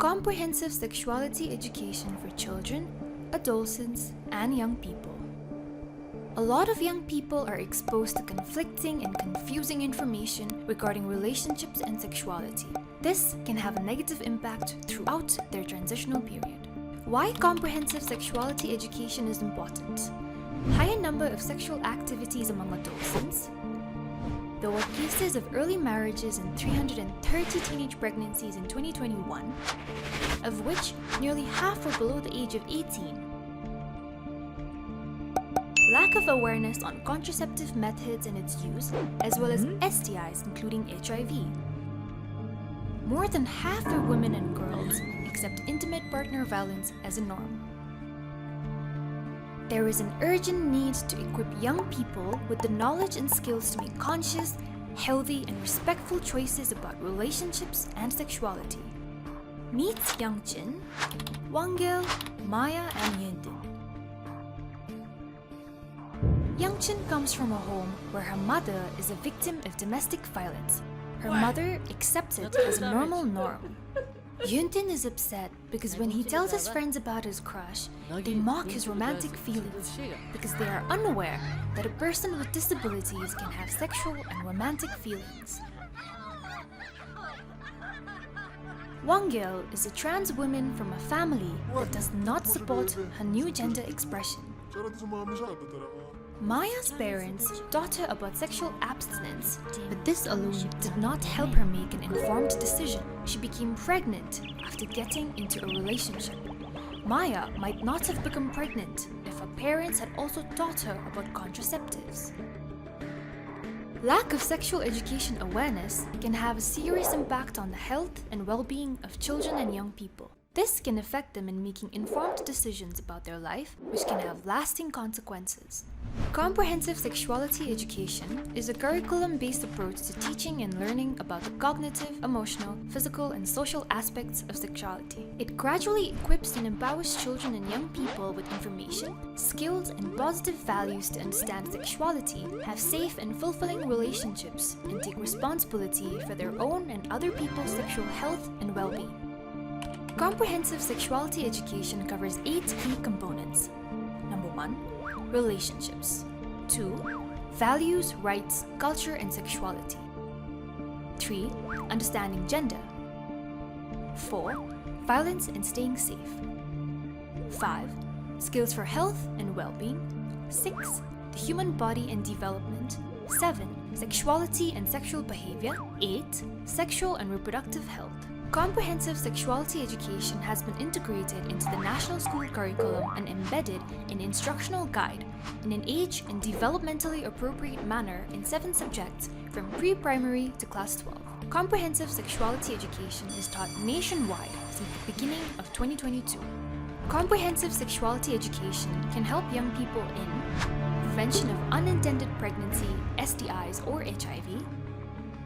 Comprehensive sexuality education for children, adolescents, and young people. A lot of young people are exposed to conflicting and confusing information regarding relationships and sexuality. This can have a negative impact throughout their transitional period. Why comprehensive sexuality education is important? Higher number of sexual activities among adolescents. There were cases of early marriages and 330 teenage pregnancies in 2021, of which nearly half were below the age of 18. Lack of awareness on contraceptive methods and its use, as well as STIs including HIV. More than half of women and girls accept intimate partner violence as a norm. There is an urgent need to equip young people with the knowledge and skills to make conscious, healthy, and respectful choices about relationships and sexuality. Meet Youngjin, Wangil, Maya, and Yundin. Youngjin comes from a home where her mother is a victim of domestic violence. Her mother accepts it as a normal norm. Yundin is upset because when he tells his friends about his crush, they mock his romantic feelings because they are unaware that a person with disabilities can have sexual and romantic feelings. Wangil is a trans woman from a family that does not support her new gender expression. Maya's parents taught her about sexual abstinence, but this alone did not help her make an informed decision. She became pregnant after getting into a relationship. Maya might not have become pregnant if her parents had also taught her about contraceptives. Lack of sexual education awareness can have a serious impact on the health and well-being of children and young people. This can affect them in making informed decisions about their life, which can have lasting consequences. Comprehensive sexuality education is a curriculum-based approach to teaching and learning about the cognitive, emotional, physical, and social aspects of sexuality. It gradually equips and empowers children and young people with information, skills, and positive values to understand sexuality, have safe and fulfilling relationships, and take responsibility for their own and other people's sexual health and well-being. Comprehensive sexuality education covers 8 key components. Number 1. Relationships. 2. Values, rights, culture, and sexuality. 3. Understanding gender. 4. Violence and staying safe. 5. Skills for health and well-being. 6. The human body and development. 7. Sexuality and sexual behavior. 8. Sexual and reproductive health. Comprehensive sexuality education has been integrated into the national school curriculum and embedded in instructional guide in an age and developmentally appropriate manner in 7 subjects from pre-primary to class 12. Comprehensive sexuality education is taught nationwide since the beginning of 2022. Comprehensive sexuality education can help young people in prevention of unintended pregnancy, STIs, or HIV,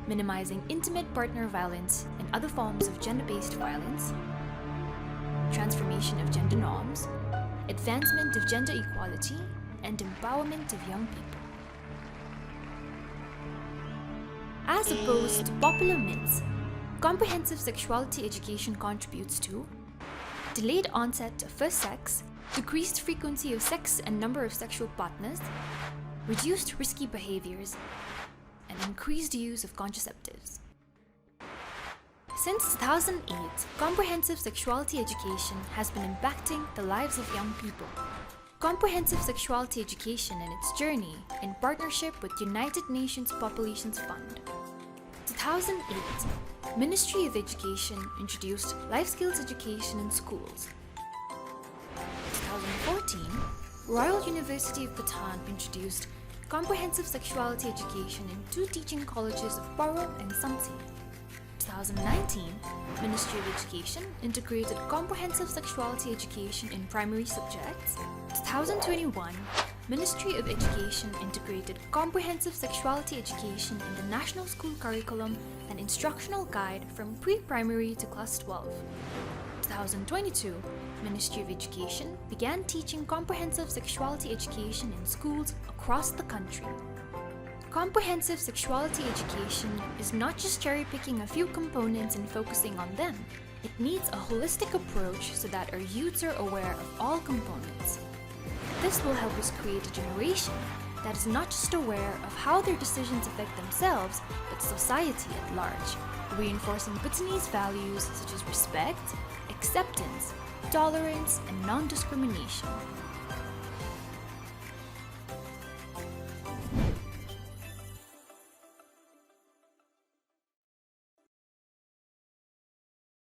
minimizing intimate partner violence and other forms of gender-based violence, transformation of gender norms, advancement of gender equality, and empowerment of young people. As opposed to popular myths, comprehensive sexuality education contributes to delayed onset of first sex, decreased frequency of sex and number of sexual partners, reduced risky behaviors, and increased use of contraceptives. Since 2008, comprehensive sexuality education has been impacting the lives of young people. Comprehensive sexuality education and its journey in partnership with United Nations Populations Fund. 2008, Ministry of Education introduced life skills education in schools. 2014, Royal University of Bhutan introduced comprehensive sexuality education in 2 teaching colleges of Paro and Samtse. 2019, Ministry of Education integrated comprehensive sexuality education in primary subjects. 2021, Ministry of Education integrated comprehensive sexuality education in the national school curriculum and instructional guide from pre-primary to class 12. 2022, Ministry of Education began teaching comprehensive sexuality education in schools across the country. Comprehensive sexuality education is not just cherry-picking a few components and focusing on them. It needs a holistic approach so that our youths are aware of all components. This will help us create a generation that is not just aware of how their decisions affect themselves, but society at large, reinforcing Bhutanese values such as respect, acceptance, tolerance, and non-discrimination.